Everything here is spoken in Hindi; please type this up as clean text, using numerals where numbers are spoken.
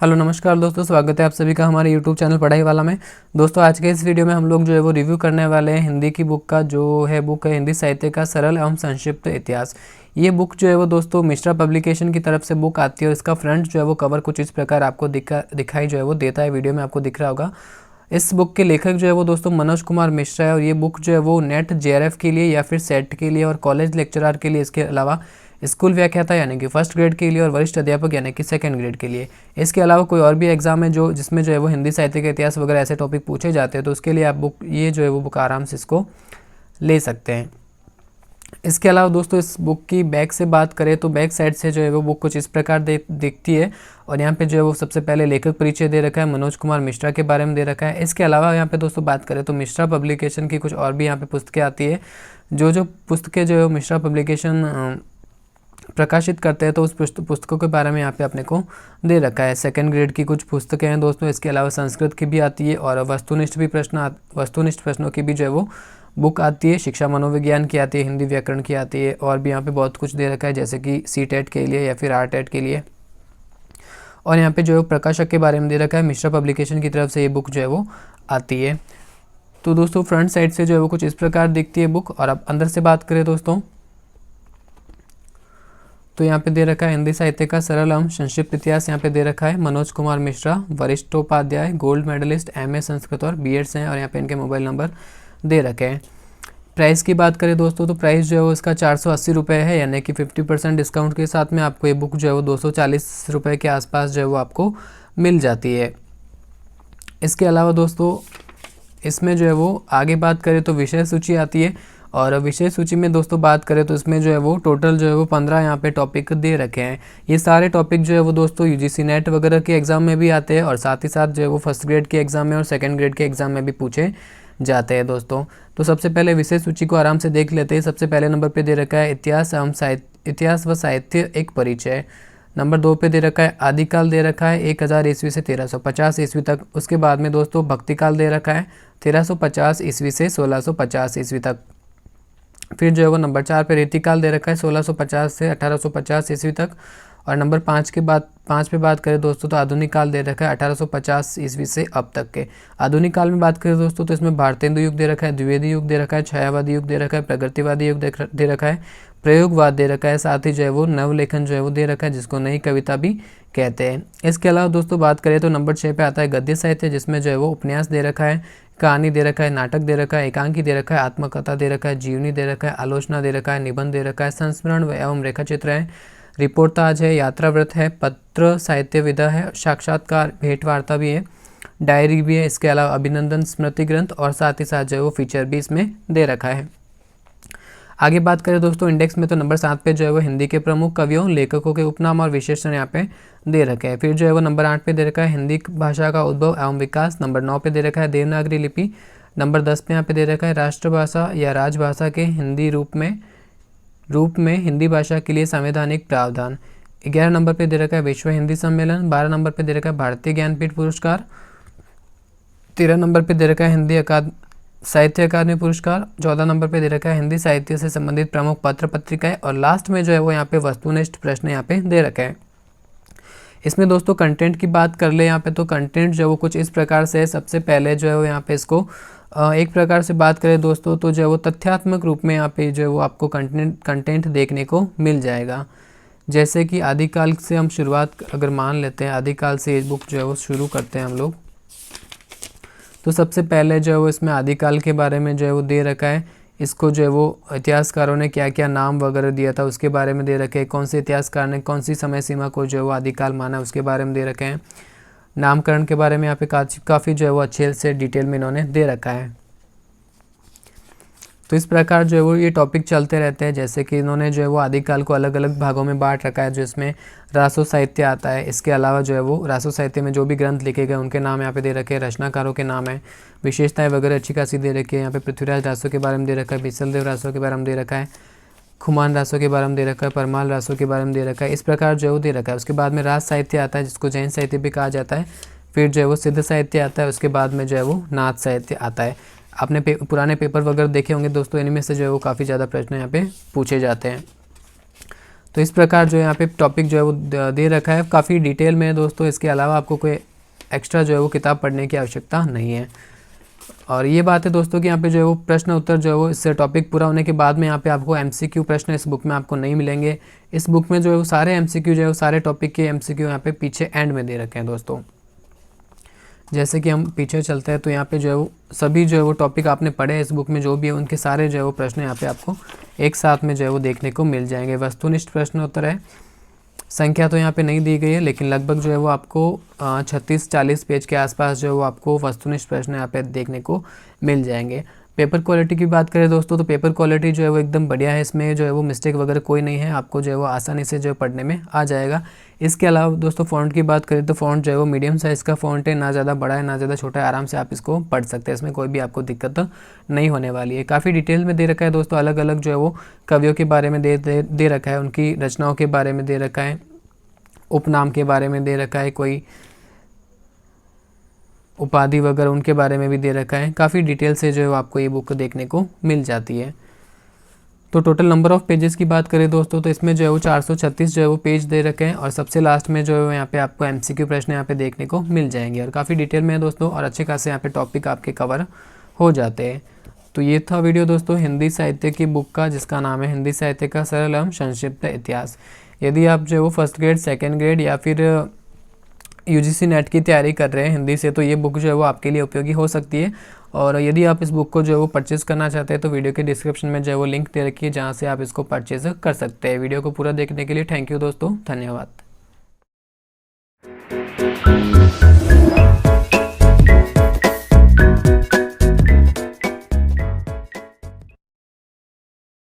हेलो नमस्कार दोस्तों, स्वागत है आप सभी का हमारे यूट्यूब चैनल पढ़ाई वाला में। दोस्तों आज के इस वीडियो में हम लोग जो है वो रिव्यू करने वाले हैं हिंदी की बुक का, जो है बुक है हिंदी साहित्य का सरल एवं संक्षिप्त इतिहास। ये बुक जो है वो दोस्तों मिश्रा पब्लिकेशन की तरफ से बुक आती है और इसका फ्रंट जो है वो कवर कुछ इस प्रकार आपको दिखाई जो है वो देता है। वीडियो में आपको दिख रहा होगा। इस बुक के लेखक जो है वो दोस्तों मनोज कुमार मिश्रा है और ये बुक जो है वो नेट जेआरएफ के लिए या फिर सेट के लिए और कॉलेज लेक्चरर के लिए, इसके अलावा स्कूल व्याख्याता यानी कि फर्स्ट ग्रेड के लिए और वरिष्ठ अध्यापक यानी कि सेकंड ग्रेड के लिए। इसके अलावा कोई और भी एग्जाम है जो जिसमें जो है वो हिंदी साहित्य का इतिहास वगैरह ऐसे टॉपिक पूछे जाते हैं, तो उसके लिए आप बुक ये जो है वो बुक आराम से इसको ले सकते हैं। इसके अलावा दोस्तों इस बुक की बैक से बात करें तो बैक साइड से जो है वो बुक कुछ इस प्रकार दिखती है और यहाँ पे जो है वो सबसे पहले लेखक परिचय दे रखा है, मनोज कुमार मिश्रा के बारे में दे रखा है। इसके अलावा यहाँ पे दोस्तों बात करें तो मिश्रा पब्लिकेशन की कुछ और भी यहाँ पे पुस्तकें आती है। जो पुस्तकें जो है मिश्रा पब्लिकेशन प्रकाशित करते हैं तो उस पुस्तकों के बारे में यहाँ पे अपने को दे रखा है। सेकंड ग्रेड की कुछ पुस्तकें हैं दोस्तों। इसके अलावा संस्कृत की भी आती है और वस्तुनिष्ठ प्रश्नों की भी जो है वो बुक आती है। शिक्षा मनोविज्ञान की आती है, हिंदी व्याकरण की आती है और भी यहाँ पे बहुत कुछ दे रखा है, जैसे कि सीटेट के लिए या फिर आरटेट के लिए। और यहाँ पे जो है प्रकाशक के बारे में दे रखा है, मिश्रा पब्लिकेशन की तरफ से ये बुक जो है वो आती है। तो दोस्तों फ्रंट साइड से जो है वो कुछ इस प्रकार दिखती है बुक। और अब अंदर से बात करें दोस्तों तो यहाँ पे दे रखा है हिंदी साहित्य का सरल एवं संक्षिप्त इतिहास। यहाँ पे दे रखा है मनोज कुमार मिश्रा, वरिष्ठोपाध्याय, गोल्ड मेडलिस्ट, एमए संस्कृत और बीएड्स हैं और यहाँ पे इनके मोबाइल नंबर दे रखे हैं। प्राइस की बात करें दोस्तों तो प्राइस जो है वो इसका 480 रुपये है, यानी कि 50% डिस्काउंट के साथ में आपको ये बुक जो है वो 240 रुपये के आसपास जो है वो आपको मिल जाती है। इसके अलावा दोस्तों इसमें जो है वो आगे बात करें तो विषय सूची आती है और विषय सूची में दोस्तों बात करें तो इसमें जो है वो टोटल जो है वो 15 यहाँ पे टॉपिक दे रखे हैं। ये सारे टॉपिक जो है वो दोस्तों यूजीसी नेट वगैरह के एग्ज़ाम में भी आते हैं और साथ ही साथ जो है वो फर्स्ट ग्रेड के एग्ज़ाम में और सेकंड ग्रेड के एग्ज़ाम में भी पूछे जाते हैं दोस्तों। तो सबसे पहले विषय सूची को आराम से देख लेते हैं। सबसे पहले नंबर पर दे रखा है इतिहास व साहित्य एक परिचय। नंबर 2 पे दे रखा है आदिकाल, दे रखा है 1000 ईस्वी से 1350 ईस्वी तक। उसके बाद में दोस्तों भक्तिकाल दे रखा है 1350 ईस्वी से 1650 ईस्वी तक। फिर जो है वो नंबर 4 पे रीतिकाल दे रखा है 1650 से 1850 ईस्वी तक। और नंबर 5 पे बात करें दोस्तों तो आधुनिक काल दे रखा है 1850 ईस्वी से अब तक के। आधुनिक काल में बात करें दोस्तों तो इसमें भारतेंदु युग दे रखा है, द्विवेदी युग दे रखा है, छायावादी युग दे रखा है, प्रगतिवादी युग दे रखा है, प्रयोगवाद दे रखा है, साथ ही जो है वो नवलेखन जो है वो दे रखा है, जिसको नई कविता भी कहते हैं। इसके अलावा दोस्तों बात करें तो नंबर 6 पे आता है गद्य साहित्य, जिसमें जो है वो उपन्यास दे रखा है, कहानी दे रखा है, नाटक दे रखा है, एकांकी दे रखा है, आत्मकथा दे रखा है, जीवनी दे रखा है, आलोचना दे रखा है, निबंध दे रखा है, संस्मरण एवं रेखाचित्र है, रिपोर्टाज है, यात्रा व्रत है, पत्र साहित्य विधा है, साक्षात्कार भेंट वार्ता भी है, डायरी भी है। इसके अलावा अभिनंदन स्मृति ग्रंथ और साथ ही साथ जो है वो फीचर भी इसमें दे रखा है। आगे बात करें दोस्तों इंडेक्स में तो नंबर 7 पे जो है वो हिंदी के प्रमुख कवियों लेखकों के उपनाम और विशेषण यहाँ पे दे रखे हैं। फिर जो है वो नंबर 8 पे दे रखा है हिंदी भाषा का उद्भव एवं विकास। नंबर 9 पे दे रखा है देवनागरी लिपि। नंबर 10 पे यहाँ पे दे रखा है राष्ट्रभाषा या राजभाषा के हिंदी रूप में हिंदी भाषा के लिए संवैधानिक प्रावधान। 11 नंबर पे दे रखा है विश्व हिंदी सम्मेलन। 12 नंबर पे दे रखा है भारतीय ज्ञानपीठ पुरस्कार। 13 नंबर पे दे रखा है हिंदी साहित्य अकादमी पुरस्कार। 14 नंबर पे दे रखा है हिंदी साहित्य से संबंधित प्रमुख पत्र पत्रिकाएं। और लास्ट में जो है वो यहाँ पे वस्तुनिष्ठ प्रश्न यहाँ पे दे रखे हैं। इसमें दोस्तों कंटेंट की बात कर ले यहाँ पे तो कंटेंट जो है वो कुछ इस प्रकार से है। सबसे पहले जो है वो यहाँ पे इसको एक प्रकार से बात करें दोस्तों तो जो है वो तथ्यात्मक रूप में यहाँ पे जो है वो आपको कंटेंट देखने को मिल जाएगा। जैसे कि आदिकाल से हम शुरुआत अगर मान लेते हैं, आदिकाल से ये बुक जो है वो शुरू करते हैं हम लोग, तो सबसे पहले जो है वो इसमें आदिकाल के बारे में जो है वो दे रखा है। इसको जो है वो इतिहासकारों ने क्या क्या नाम वगैरह दिया था उसके बारे में दे रखे हैं। कौन से इतिहासकार ने कौन सी समय सीमा को जो है वो आदिकाल माना उसके बारे में दे रखे हैं। नामकरण के बारे में यहाँ पे काफ़ी जो है वो अच्छे से डिटेल में इन्होंने दे रखा है। तो इस प्रकार जो है वो ये टॉपिक चलते रहते हैं। जैसे कि इन्होंने जो है वो आदिकाल को अलग अलग भागों में बांट रखा है, जो इसमें रासो साहित्य आता है। इसके अलावा जो है वो रासो साहित्य में जो भी ग्रंथ लिखे गए उनके नाम यहाँ पे दे रखे हैं, रचनाकारों के नाम है, विशेषताएं वगैरह अच्छी खासी दे रखी है। यहाँ पे पृथ्वीराज रासो के बारे में दे रखा है, बिसलदेव रासो के बारे में दे रखा है, खुमान रासो के बारे में दे रखा है, परमाल रासो के बारे में दे रखा है। इस प्रकार जो है वो दे रखा है। उसके बाद में राज साहित्य आता है, जिसको जैन साहित्य भी कहा जाता है। फिर जो है वो सिद्ध साहित्य आता है। उसके बाद में जो है वो नाथ साहित्य आता है। आपने पुराने पेपर वगैरह देखे होंगे दोस्तों, इनमें से जो है वो काफ़ी ज़्यादा प्रश्न यहाँ पे पूछे जाते हैं। तो इस प्रकार जो है यहाँ पे टॉपिक जो है वो दे रखा है, काफ़ी डिटेल में है दोस्तों। इसके अलावा आपको कोई एक्स्ट्रा जो है वो किताब पढ़ने की आवश्यकता नहीं है। और ये बात है दोस्तों कि यहाँ पे जो है वो प्रश्न उत्तर जो है वो इससे टॉपिक पूरा होने के बाद में यहाँ पे आपको एमसीक्यू प्रश्न इस बुक में आपको नहीं मिलेंगे। इस बुक में जो है वो सारे एमसीक्यू जो है वो सारे टॉपिक के एमसीक्यू यहाँ पे पीछे एंड में दे रखे हैं दोस्तों। जैसे कि हम पीछे चलते हैं तो यहाँ पे जो है वो सभी जो है वो टॉपिक आपने पढ़े इस बुक में जो भी है उनके सारे जो है वो प्रश्न यहाँ पे आपको एक साथ में जो है वो देखने को मिल जाएंगे। वस्तुनिष्ठ प्रश्न उत्तर है, संख्या तो यहाँ पे नहीं दी गई है, लेकिन लगभग जो है वो आपको 36-40 पेज के आसपास जो है वो आपको वस्तुनिष्ठ प्रश्न यहाँ पे देखने को मिल जाएंगे। पेपर क्वालिटी की बात करें दोस्तों तो पेपर क्वालिटी जो है वो एकदम बढ़िया है, इसमें जो है वो मिस्टेक वगैरह कोई नहीं है, आपको जो है वो आसानी से जो है पढ़ने में आ जाएगा। इसके अलावा दोस्तों फ़ॉन्ट की बात करें तो फ़ॉन्ट जो है वो मीडियम साइज़ का फ़ॉन्ट है, ना ज़्यादा बड़ा है ना ज़्यादा छोटा है, आराम से आप इसको पढ़ सकते हैं, इसमें कोई भी आपको दिक्कत नहीं होने वाली है। काफ़ी डिटेल में दे रखा है दोस्तों, अलग अलग जो है वो कवियों के बारे में दे रखा है, उनकी रचनाओं के बारे में दे रखा है, उपनाम के बारे में दे रखा है, कोई उपाधि वगैरह उनके बारे में भी दे रखा है। काफ़ी डिटेल से जो है आपको ये बुक देखने को मिल जाती है। तो टोटल नंबर ऑफ़ पेजेस की बात करें दोस्तों तो इसमें जो है वो 436 जो है वो पेज दे रखे हैं, और सबसे लास्ट में जो है यहाँ पे आपको एमसीक्यू प्रश्न यहाँ पे देखने को मिल जाएंगे, और काफ़ी डिटेल में है दोस्तों, और अच्छे खासे यहाँ पे टॉपिक आपके कवर हो जाते हैं। तो ये था वीडियो दोस्तों हिंदी साहित्य की बुक का, जिसका नाम है हिंदी साहित्य का सरल एवं संक्षिप्त इतिहास। यदि आप जो है वो फर्स्ट ग्रेड, सेकेंड ग्रेड या फिर यूजीसी नेट की तैयारी कर रहे हैं हिंदी से, तो ये बुक जो है वो आपके लिए उपयोगी हो सकती है। और यदि आप इस बुक को जो है वो परचेज़ करना चाहते हैं तो वीडियो के डिस्क्रिप्शन में जो है वो लिंक दे रखी है, जहाँ से आप इसको परचेज़ कर सकते हैं। वीडियो को पूरा देखने के लिए थैंक यू दोस्तों, धन्यवाद।